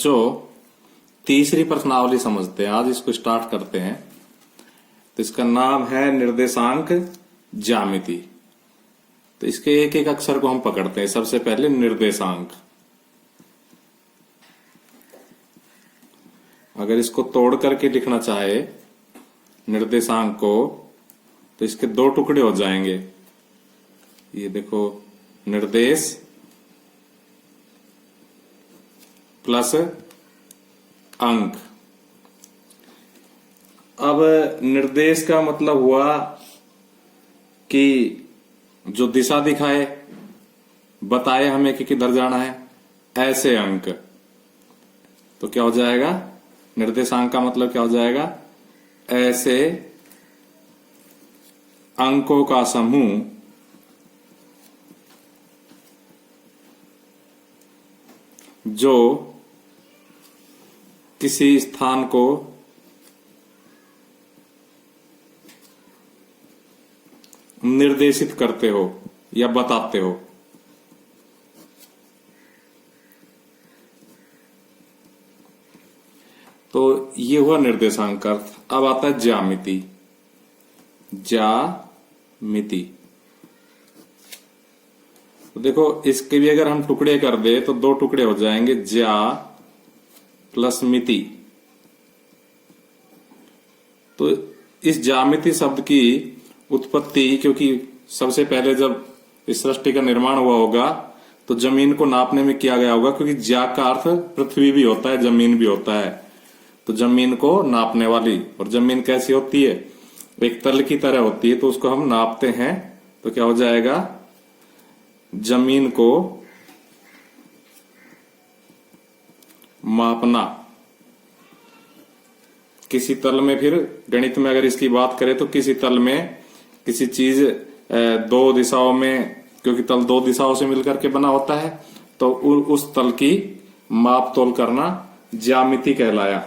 बच्चों तीसरी प्रश्नावली समझते हैं। आज इसको स्टार्ट करते हैं। तो इसका नाम है निर्देशांक ज्यामिति। तो इसके एक एक अक्षर को हम पकड़ते हैं। सबसे पहले निर्देशांक। अगर इसको तोड़ करके लिखना चाहे निर्देशांक को तो इसके दो टुकड़े हो जाएंगे। ये देखो, निर्देश प्लस अंक। अब निर्देश का मतलब हुआ कि जो दिशा दिखाए, बताए हमें कि किधर जाना है, ऐसे अंक। तो क्या हो जाएगा, निर्देशांक का मतलब क्या हो जाएगा, ऐसे अंकों का समूह जो किसी स्थान को निर्देशित करते हो या बताते हो। तो ये हुआ निर्देशांक का अर्थ। अब आता है ज्यामिति। ज्यामिति तो देखो, इसके भी अगर हम टुकड़े कर दे तो दो टुकड़े हो जाएंगे, ज्या प्लस मिति। तो इस ज्यामिति शब्द की उत्पत्ति, क्योंकि सबसे पहले जब इस सृष्टि का निर्माण हुआ होगा तो जमीन को नापने में किया गया होगा, क्योंकि ज्या का अर्थ पृथ्वी भी होता है, जमीन भी होता है। तो जमीन को नापने वाली, और जमीन कैसी होती है, एक तल की तरह होती है। तो उसको हम नापते हैं तो क्या हो जाएगा, जमीन को मापना। किसी तल में, फिर गणित में अगर इसकी बात करें तो किसी तल में किसी चीज दो दिशाओं में, क्योंकि तल दो दिशाओं से मिलकर के बना होता है, तो उस तल की माप तोल करना ज्यामिति कहलाया।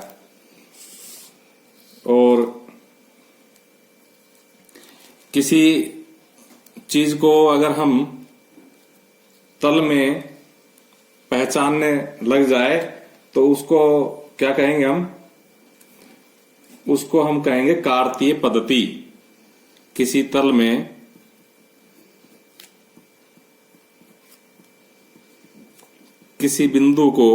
और किसी चीज को अगर हम तल में पहचानने लग जाए तो उसको क्या कहेंगे, उसको हम कहेंगे कार्तीय पद्धति। किसी तल में किसी बिंदु को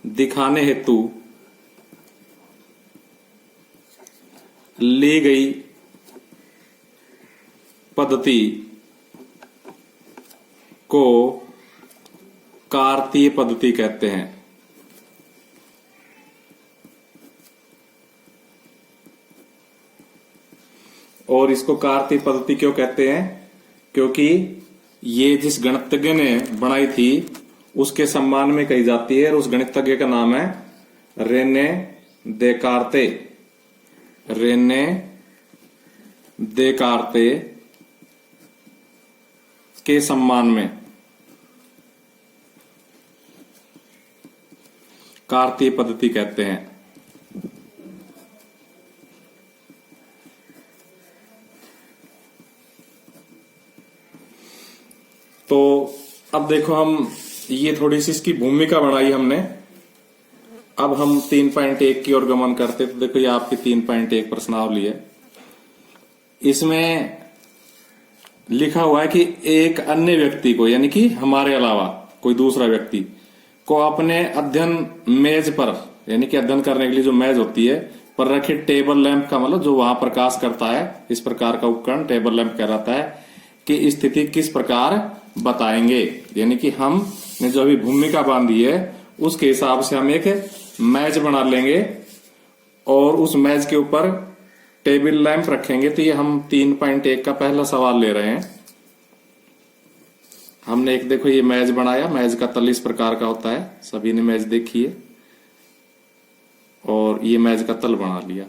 दिखाने हेतु ली गई पद्धति को कार्तीय पद्धति कहते हैं। और इसको कार्तीय पद्धति क्यों कहते हैं, क्योंकि ये जिस गणितज्ञ ने बनाई थी उसके सम्मान में कही जाती है। और उस गणितज्ञ का नाम है रेने देकार्ते। रेने देकार्ते के सम्मान में कार्तीय पद्धति कहते हैं। तो अब देखो, हम ये थोड़ी सी इसकी भूमिका बढ़ाई हमने। अब हम 3.1 की ओर गमन करते। तो देखो, ये आपकी 3.1 प्रश्नावली है। इसमें लिखा हुआ है कि एक अन्य व्यक्ति को, यानी कि हमारे अलावा कोई दूसरा व्यक्ति को अपने अध्ययन मेज पर, यानी कि अध्ययन करने के लिए जो मेज होती है, पर रखे टेबल लैंप का मतलब जो वहां प्रकाश करता है, इस प्रकार का उपकरण टेबल लैंप कहलाता है, कि स्थिति किस प्रकार बताएंगे। यानी कि हमने जो अभी भूमिका बांधी है उसके हिसाब से हम एक मैच बना लेंगे और उस मैच के ऊपर टेबल लैंप रखेंगे। तो ये हम 3.1 का पहला सवाल ले रहे हैं। हमने एक, देखो, ये मैच बनाया। मैच का तल इस प्रकार का होता है, सभी ने मैच देखी है। और ये मैच का तल बना लिया।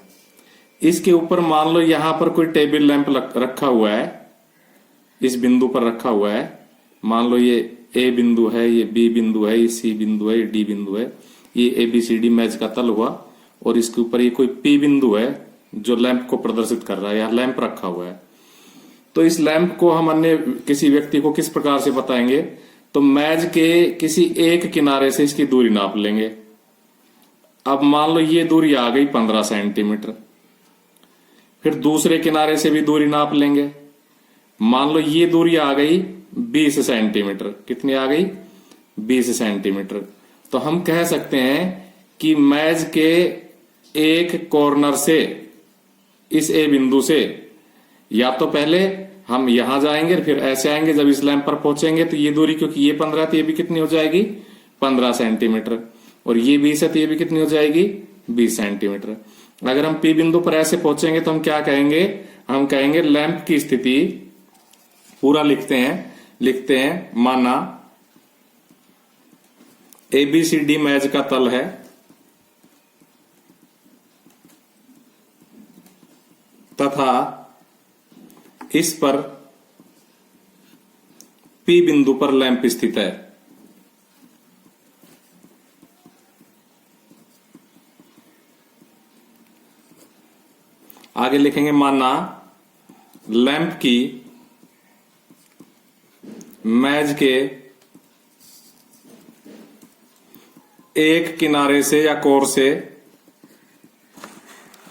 इसके ऊपर मान लो यहां पर कोई टेबल लैंप रखा हुआ है, इस बिंदु पर रखा हुआ है। मान लो ये ए बिंदु है, ये बी बिंदु है, ये सी बिंदु है, ये डी बिंदु है। ये ABCD मैच का तल हुआ। और इसके ऊपर ये कोई P बिंदु है जो लैंप को प्रदर्शित कर रहा है, यहां लैंप रखा हुआ है। तो इस लैंप को हम अन्य किसी व्यक्ति को किस प्रकार से बताएंगे? तो मेज के किसी एक किनारे से इसकी दूरी नाप लेंगे। अब मान लो ये दूरी आ गई 15 सेंटीमीटर। फिर दूसरे किनारे से भी दूरी नाप लेंगे। मान लो ये दूरी आ गई 20 सेंटीमीटर। कितनी आ गई? 20 सेंटीमीटर। तो हम कह सकते हैं कि मेज के एक कॉर्नर से इस ए बिंदु से या तो पहले हम यहां जाएंगे फिर ऐसे आएंगे, जब इस लैंप पर पहुंचेंगे तो ये दूरी, क्योंकि ये 15 तो ये भी कितनी हो जाएगी? 15 सेंटीमीटर। और ये 20 है तो ये भी कितनी हो जाएगी? 20 सेंटीमीटर। अगर हम पी बिंदु पर ऐसे पहुंचेंगे तो हम क्या कहेंगे? हम कहेंगे लैंप की स्थिति, पूरा लिखते हैं माना ABCD मेज का तल है, तथा इस पर P बिंदु पर लैंप स्थित है। आगे लिखेंगे माना लैंप की मेज के एक किनारे से या कोर से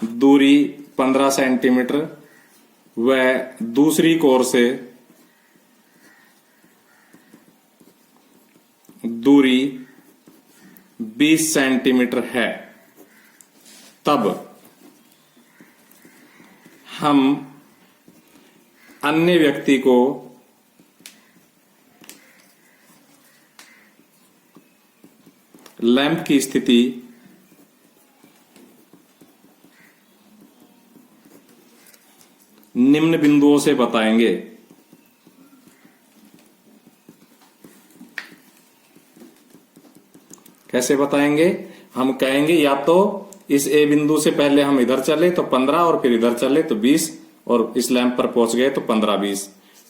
दूरी 15 सेंटीमीटर व दूसरी कोर से दूरी 20 सेंटीमीटर है। तब हम अन्य व्यक्ति को लैंप की स्थिति निम्न बिंदुओं से बताएंगे। कैसे बताएंगे? हम कहेंगे या तो इस ए बिंदु से पहले हम इधर चले तो 15 और फिर इधर चले तो 20 और इस लैंप पर पहुंच गए तो 15-20।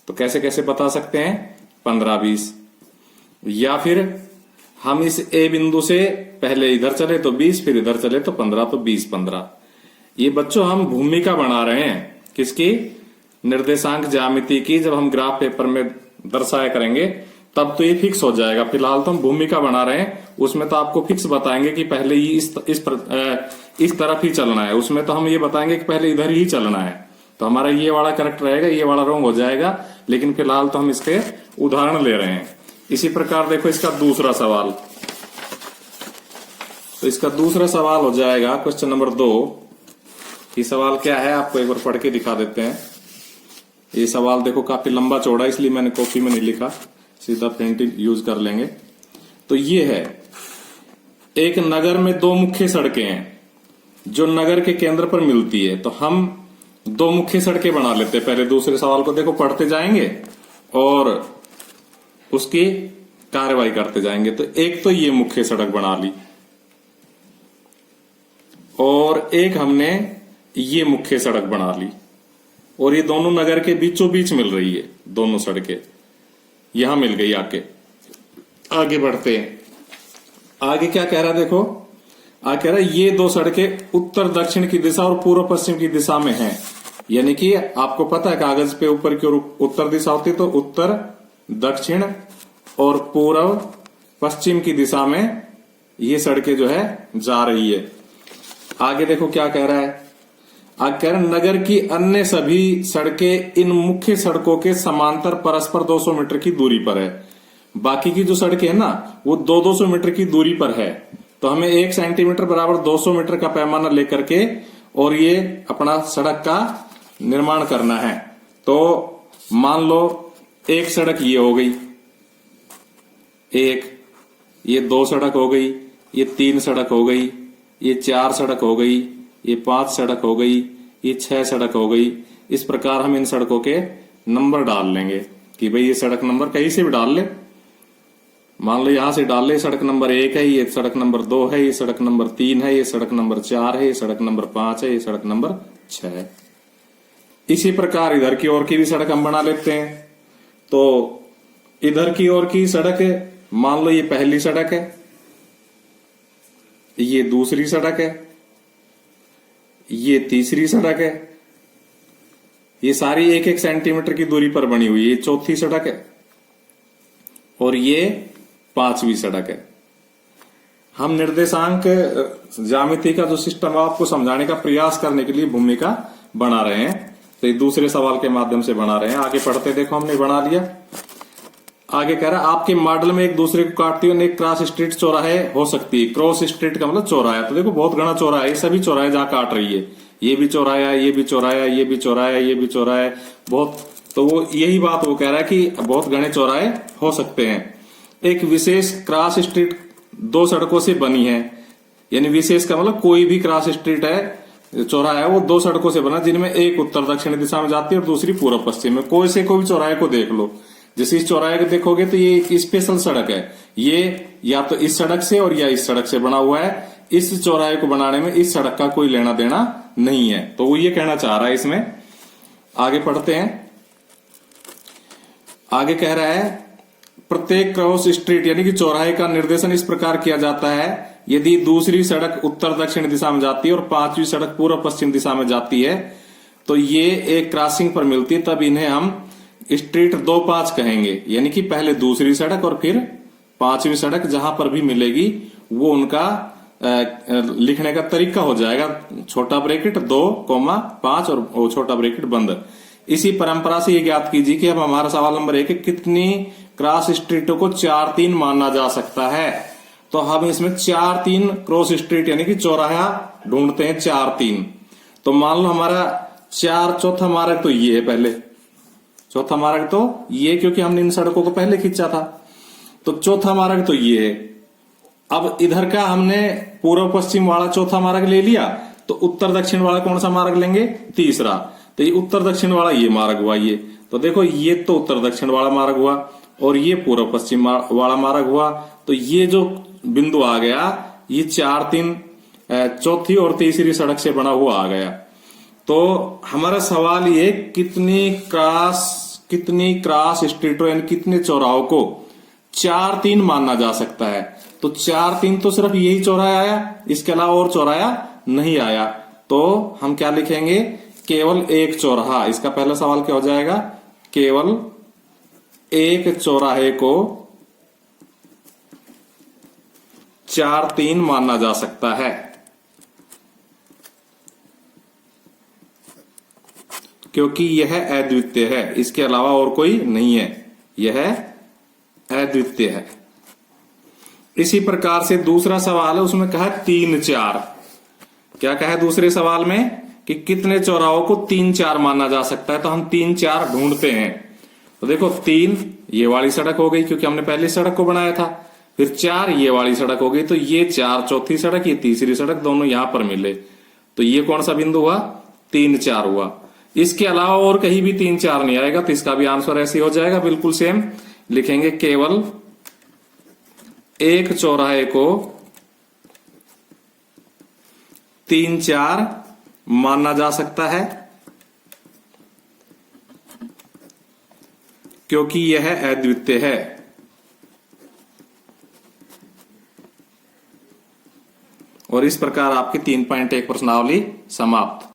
तो कैसे कैसे बता सकते हैं? 15-20। या फिर हम इस ए बिंदु से पहले इधर चले तो 20 फिर इधर चले तो 15 तो 20-15। ये बच्चों हम भूमिका बना रहे हैं किसकी? निर्देशांक ज्यामिति की। जब हम ग्राफ पेपर में दर्शाया करेंगे तब तो ये फिक्स हो जाएगा। फिलहाल तो हम भूमिका बना रहे हैं, उसमें तो आपको फिक्स बताएंगे कि पहले ही इस तरफ ही चलना है। उसमें तो हम ये बताएंगे कि पहले इधर ही चलना है। तो हमारा ये वाला करेक्ट रहेगा, ये वाला रॉन्ग हो जाएगा। लेकिन फिलहाल तो हम इसके उदाहरण ले रहे हैं। इसी प्रकार देखो इसका दूसरा सवाल। तो इसका दूसरा सवाल हो जाएगा क्वेश्चन नंबर 2। ये सवाल क्या है आपको एक बार पढ़ के दिखा देते हैं। ये सवाल देखो काफी लंबा चौड़ा, इसलिए मैंने कॉपी में नहीं लिखा, सीधा प्रिंटिंग यूज कर लेंगे। तो ये है, एक नगर में दो मुख्य सड़कें हैं जो नगर के केंद्र पर मिलती है। तो हम दो मुख्य सड़कें बना लेते हैं। पहले दूसरे सवाल को देखो पढ़ते जाएंगे और उसकी कार्रवाई करते जाएंगे। तो एक तो ये मुख्य सड़क बना ली और एक हमने ये मुख्य सड़क बना ली और ये दोनों नगर के बीचों बीच मिल रही है। दोनों सड़कें यहां मिल गई। आगे बढ़ते हैं। आगे क्या कह रहा है देखो, आगे कह रहा है ये दो सड़कें उत्तर दक्षिण की दिशा और पूर्व पश्चिम की दिशा में हैं। यानी कि आपको पता है कागज पे ऊपर की ओर उत्तर दिशा होती है, तो उत्तर दक्षिण और पूर्व पश्चिम की दिशा में ये सड़कें जो है जा रही है। आगे देखो क्या कह रहा है। आगे कह रहा है नगर की अन्य सभी सड़कें इन मुख्य सड़कों के समांतर परस्पर 200 मीटर की दूरी पर है। बाकी की जो सड़कें है ना वो 200 मीटर की दूरी पर है। तो हमें 1 सेंटीमीटर बराबर 200 मीटर का पैमाना लेकर के और ये अपना सड़क का निर्माण करना है। तो मान लो एक सड़क ये हो गई, एक ये 2 सड़क हो गई, ये 3 सड़क हो गई, ये 4 सड़क हो गई, ये 5 सड़क हो गई, ये 6 सड़क हो गई। इस प्रकार हम इन सड़कों के नंबर डाल लेंगे कि भाई ये सड़क नंबर कहीं से भी डाल ले। मान लो यहां से डाल ले, सड़क नंबर 1 है, ये सड़क नंबर 2 है, ये सड़क नंबर 3 है, ये सड़क नंबर 4 है, ये सड़क नंबर 5 है, ये सड़क नंबर 6 है। इसी प्रकार इधर की ओर की भी सड़क हम बना लेते हैं। तो इधर की ओर की सड़क मान लो ये पहली सड़क है, ये दूसरी सड़क है, ये तीसरी सड़क है, ये सारी 1-1 सेंटीमीटर की दूरी पर बनी हुई है। ये चौथी सड़क है और ये 5वीं सड़क है। हम निर्देशांक ज्यामिति का जो सिस्टम है आपको समझाने का प्रयास करने के लिए भूमिका बना रहे हैं। तो ये दूसरे सवाल के माध्यम से बना रहे हैं। आगे पढ़ते देखो, हमने बना लिया। आगे कह रहा है आपके मॉडल में एक दूसरे को काटती हुई एक क्रॉस स्ट्रीट चौराहे हो सकती है। क्रॉस स्ट्रीट का मतलब चौराहा। तो देखो बहुत घना चौराहा है, सभी चौराहे जहां काट रही है। ये भी चौराहा है, ये भी चौराहा है, ये भी चौराहा है, ये भी चौराहा है, बहुत। तो वो यही बात वो कह रहा है कि बहुत घने चौराहे हो सकते हैं। एक विशेष क्रॉस स्ट्रीट 2 सड़कों से बनी है, यानी विशेष का मतलब कोई भी क्रॉस स्ट्रीट है, चौराहा है, वो 2 सड़कों से बना, जिनमें एक उत्तर दक्षिण दिशा में जाती है और दूसरी पूर्व पश्चिम में। कोई से कोई भी चौराहे को देख लो, जैसे इस चौराहे को देखोगे तो ये एक स्पेशल सड़क है। ये या तो इस सड़क से और या इस सड़क से बना हुआ है। इस चौराहे को बनाने में इस सड़क का कोई लेना देना नहीं है। तो वो ये कहना चाह रहा है इसमें। आगे पढ़ते हैं। आगे कह रहा है प्रत्येक क्रॉस स्ट्रीट यानी कि चौराहे का निर्देशन इस प्रकार किया जाता है, यदि दूसरी सड़क उत्तर दक्षिण दिशा में जाती है और 5वीं सड़क पूर्व पश्चिम दिशा में जाती है, तो ये एक क्रॉसिंग पर मिलती है, तब इन्हें हम स्ट्रीट 2-5 कहेंगे। यानी कि पहले दूसरी सड़क और फिर 5वीं सड़क जहां पर भी मिलेगी वो उनका लिखने का तरीका हो जाएगा। छोटा ब्रैकेट 2,5 और छोटा ब्रैकेट बंद। इसी परंपरा से ये ज्ञात कीजिए कि अब हमारा सवाल नंबर 1 है, कितनी क्रॉस स्ट्रीटों को 4-3 माना जा सकता है। तो हम इसमें 4-3 क्रॉस स्ट्रीट यानी कि चौराहा ढूंढते हैं। 4-3 तो मान लो हमारा 4 चौथा मार्ग तो ये है, पहले चौथा मार्ग तो ये, क्योंकि हमने इन सड़कों को पहले खींचा था। तो चौथा मार्ग तो ये है। अब इधर का हमने पूर्व पश्चिम वाला चौथा मार्ग ले लिया, तो उत्तर दक्षिण वाला कौन सा मार्ग लेंगे? तीसरा। तो ये उत्तर दक्षिण वाला ये मार्ग हुआ। ये तो देखो, ये तो उत्तर दक्षिण वाला मार्ग हुआ और ये पूर्व पश्चिम वाला मार्ग हुआ। तो ये जो बिंदु आ गया, ये 4-3 चौथी और तीसरी सड़क से बना हुआ आ गया। तो हमारा सवाल ये, कितनी क्रॉस स्ट्रीटों यानी कितने चौराहों को 4-3 माना जा सकता है? तो 4-3 तो सिर्फ यही चौराहा आया, इसके अलावा और चौराहा नहीं आया। तो हम क्या लिखेंगे? केवल एक चौराहा। इसका पहला सवाल क्या हो जाएगा? केवल एक चौराहे को 4-3 माना जा सकता है, क्योंकि यह अद्वितीय है, इसके अलावा और कोई नहीं है, यह अद्वितीय है। इसी प्रकार से दूसरा सवाल है, उसमें कहा 3-4। क्या कहा दूसरे सवाल में? कि कितने चौराहों को 3-4 माना जा सकता है। तो हम 3-4 ढूंढते हैं। तो देखो, 3 ये वाली सड़क हो गई, क्योंकि हमने पहली सड़क को बनाया था। फिर 4 ये वाली सड़क हो गई, तो ये 4 चौथी सड़क, ये तीसरी सड़क, दोनों यहां पर मिले। तो ये कौन सा बिंदु हुआ? 3-4 हुआ। इसके अलावा और कहीं भी 3-4 नहीं आएगा, तो इसका भी आंसर ऐसे हो जाएगा, बिल्कुल सेम लिखेंगे। केवल एक चौराहे को 3-4 माना जा सकता है, क्योंकि यह अद्वितीय है। और इस प्रकार आपकी 3.1 प्रश्नावली समाप्त।